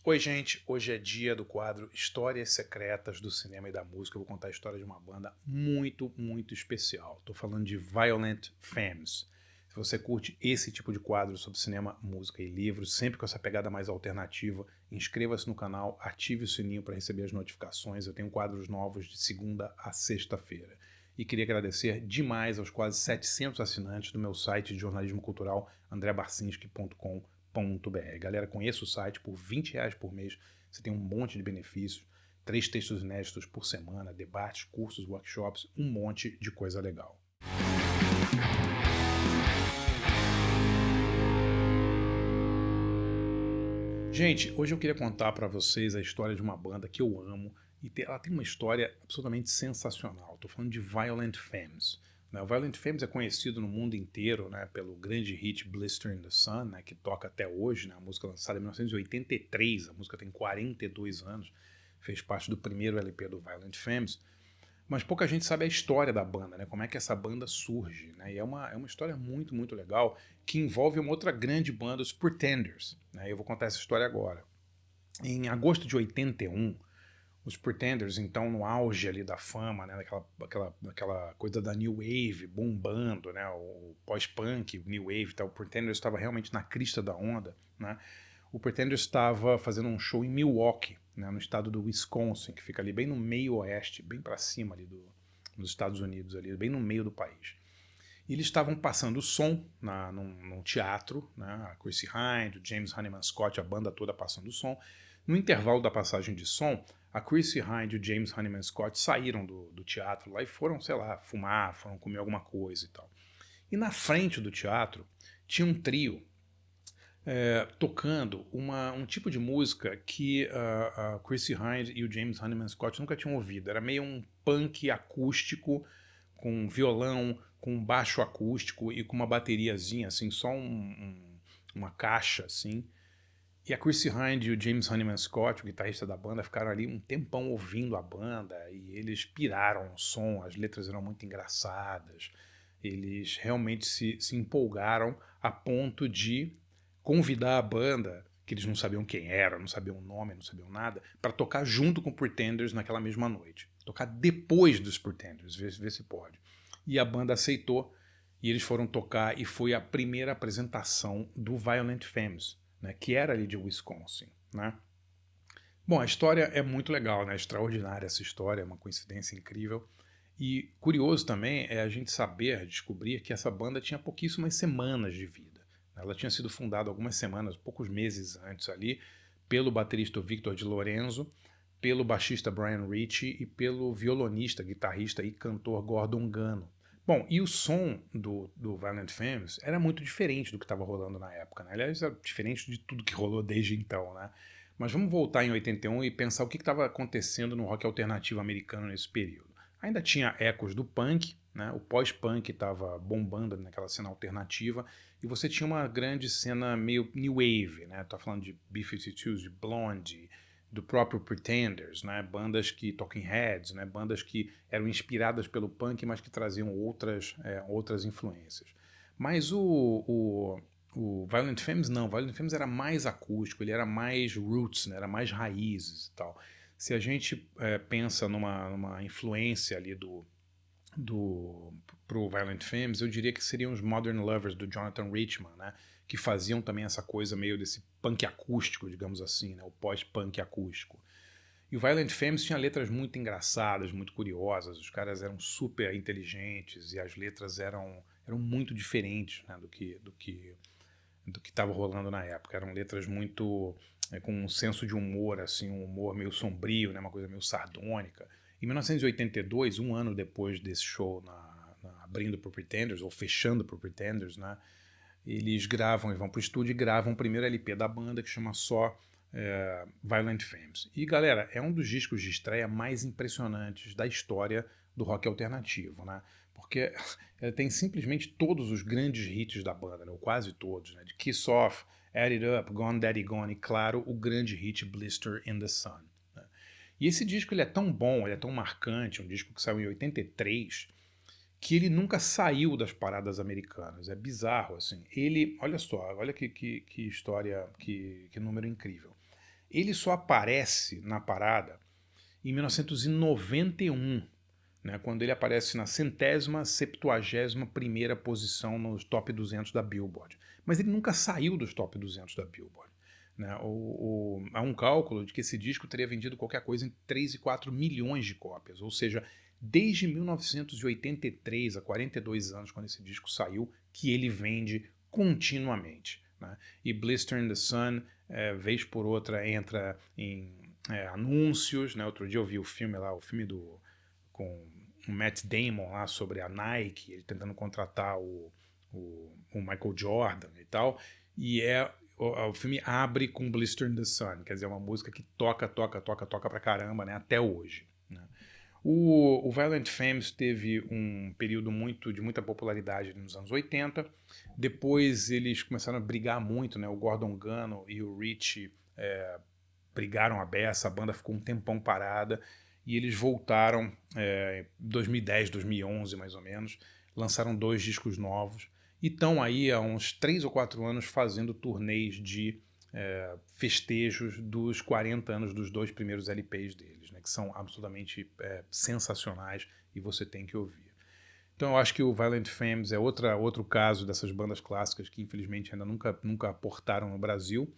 Oi, gente. Hoje é dia do quadro Histórias Secretas do Cinema e da Música. Eu vou contar a história de uma banda muito especial. Estou falando de Violent Femmes. Se você curte esse tipo de quadro sobre cinema, música e livros, sempre com essa pegada mais alternativa, inscreva-se no canal, ative o sininho para receber as notificações. Eu tenho quadros novos de segunda a sexta-feira. E queria agradecer demais aos quase 700 assinantes do meu site de jornalismo cultural, andrebarcinski.com.br. Galera, conheça o site por R$ 20 por mês. Você tem um monte de benefícios, 3 textos inéditos por semana, debates, cursos, workshops, um monte de coisa legal. Gente, hoje eu queria contar para vocês a história de uma banda que eu amo e ela tem uma história absolutamente sensacional. Estou falando de Violent Femmes. O Violent Femmes é conhecido no mundo inteiro, né, pelo grande hit Blister in the Sun, né, que toca até hoje, né, a música lançada em 1983, a música tem 42 anos, fez parte do primeiro LP do Violent Femmes, mas pouca gente sabe a história da banda, né, como é que essa banda surge, né, e é uma história muito legal, que envolve uma outra grande banda, os Pretenders, né, eu vou contar essa história agora. Em agosto de 81, os Pretenders, então, no auge ali da fama, né, daquela coisa da New Wave bombando, né, o pós-punk, o New Wave, tá, o Pretenders estava realmente na crista da onda, né, o Pretenders estava fazendo um show em Milwaukee, né, no estado do Wisconsin, que fica ali bem no meio oeste, bem para cima ali dos Estados Unidos, ali, bem no meio do país. E eles estavam passando o som num teatro, né, a Chrissie Hynde, o James Honeyman Scott, a banda toda passando o som. No intervalo da passagem de som, a Chrissie Hynde e o James Honeyman Scott saíram do teatro lá e foram, sei lá, fumar, foram comer alguma coisa e tal. E na frente do teatro tinha um trio tocando um tipo de música que a Chrissie Hynde e o James Honeyman Scott nunca tinham ouvido. Era meio um punk acústico, com violão, com baixo acústico e com uma bateriazinha, assim, só uma caixa, assim. E a Chrissie Hynde e o James Honeyman Scott, o guitarrista da banda, ficaram ali um tempão ouvindo a banda e eles piraram o som, as letras eram muito engraçadas, eles realmente se empolgaram a ponto de convidar a banda, que eles não sabiam quem era, não sabiam o nome, não sabiam nada, para tocar junto com Pretenders naquela mesma noite. Tocar depois dos Pretenders, ver se pode. E a banda aceitou e eles foram tocar e foi a primeira apresentação do Violent Femmes, né, que era ali de Wisconsin, né? Bom, a história é muito legal, né? Extraordinária essa história, é uma coincidência incrível. E curioso também é a gente saber, descobrir que essa banda tinha pouquíssimas semanas de vida. Ela tinha sido fundada algumas semanas, poucos meses antes ali, pelo baterista Victor de Lorenzo, pelo baixista Brian Ritchie e pelo violonista, guitarrista e cantor Gordon Gano. Bom, e o som do Violent Femmes era muito diferente do que estava rolando na época, né? Aliás, era diferente de tudo que rolou desde então, né? Mas vamos voltar em 81 e pensar o que estava acontecendo no rock alternativo americano nesse período. Ainda tinha ecos do punk, né? O pós-punk estava bombando naquela cena alternativa, e você tinha uma grande cena meio new wave, né? Tô falando de B-52s, de Blondie, do próprio Pretenders, né? Bandas que Talking Heads, né? Bandas que eram inspiradas pelo punk, mas que traziam outras influências. Mas o Violent Femmes não, o Violent Femmes era mais acústico, ele era mais roots, né? Era mais raízes e tal. Se a gente pensa numa influência ali pro Violent Femmes, eu diria que seriam os Modern Lovers do Jonathan Richman, né? Que faziam também essa coisa meio desse punk acústico, digamos assim, né? O pós-punk acústico. E o Violent Femmes tinha letras muito engraçadas, muito curiosas, os caras eram super inteligentes e as letras eram muito diferentes, né, do que estava rolando na época. Eram letras muito com um senso de humor, assim, um humor meio sombrio, né, uma coisa meio sardônica. Em 1982, um ano depois desse show abrindo para Pretenders, ou fechando para Pretenders, né, eles gravam e vão pro estúdio e gravam o primeiro LP da banda, que chama só Violent Femmes. E, galera, é um dos discos de estreia mais impressionantes da história do rock alternativo, né? Porque ela tem simplesmente todos os grandes hits da banda, né? Ou quase todos, né? De Kiss Off, Add It Up, Gone Daddy Gone e, claro, o grande hit Blister in the Sun. Né? E esse disco ele é tão bom, ele é tão marcante, um disco que saiu em 83, que ele nunca saiu das paradas americanas. É bizarro, assim. Ele, olha só, olha que história, que número incrível. Ele só aparece na parada em 1991, né, quando ele aparece na 171ª posição nos top 200 da Billboard. Mas ele nunca saiu dos top 200 da Billboard. Né? Há um cálculo de que esse disco teria vendido qualquer coisa em 3,4 milhões de cópias, ou seja, desde 1983, há 42 anos, quando esse disco saiu, que ele vende continuamente. Né? E Blister in the Sun, vez por outra, entra em anúncios. Né? Outro dia eu vi o filme lá, com o Matt Damon lá sobre a Nike, ele tentando contratar o Michael Jordan e tal, e o filme abre com Blister in the Sun, quer dizer, uma música que toca pra caramba, né, até hoje. Né. O Violent Femmes teve um período de muita popularidade nos anos 80, depois eles começaram a brigar muito, né, o Gordon Gano e o Rich brigaram a beça, a banda ficou um tempão parada, e eles voltaram em 2010, 2011 mais ou menos, lançaram 2 discos novos, e estão aí há uns 3 ou 4 anos fazendo turnês de festejos dos 40 anos dos 2 primeiros LPs deles, né, que são absolutamente sensacionais e você tem que ouvir. Então eu acho que o Violent Femmes é outro caso dessas bandas clássicas que infelizmente ainda nunca aportaram no Brasil.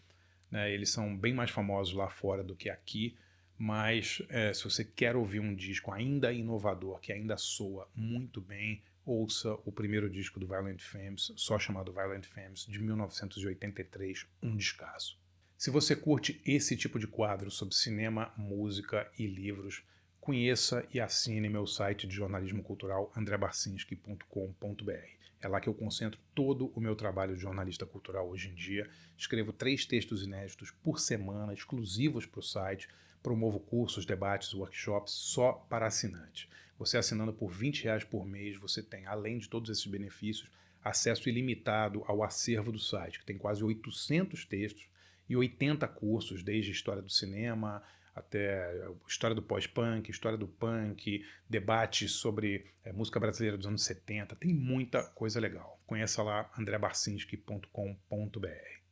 Né, eles são bem mais famosos lá fora do que aqui, mas se você quer ouvir um disco ainda inovador, que ainda soa muito bem, ouça o primeiro disco do Violent Femmes, só chamado Violent Femmes, de 1983, um descasso. Se você curte esse tipo de quadro sobre cinema, música e livros, conheça e assine meu site de jornalismo cultural andrebarcinski.com.br. É lá que eu concentro todo o meu trabalho de jornalista cultural hoje em dia. Escrevo 3 textos inéditos por semana, exclusivos para o site. Promovo cursos, debates, workshops só para assinantes. Você assinando por R$20 por mês, você tem, além de todos esses benefícios, acesso ilimitado ao acervo do site, que tem quase 800 textos e 80 cursos, desde história do cinema até história do pós-punk, história do punk, debates sobre música brasileira dos anos 70, tem muita coisa legal. Conheça lá andrebarcinski.com.br.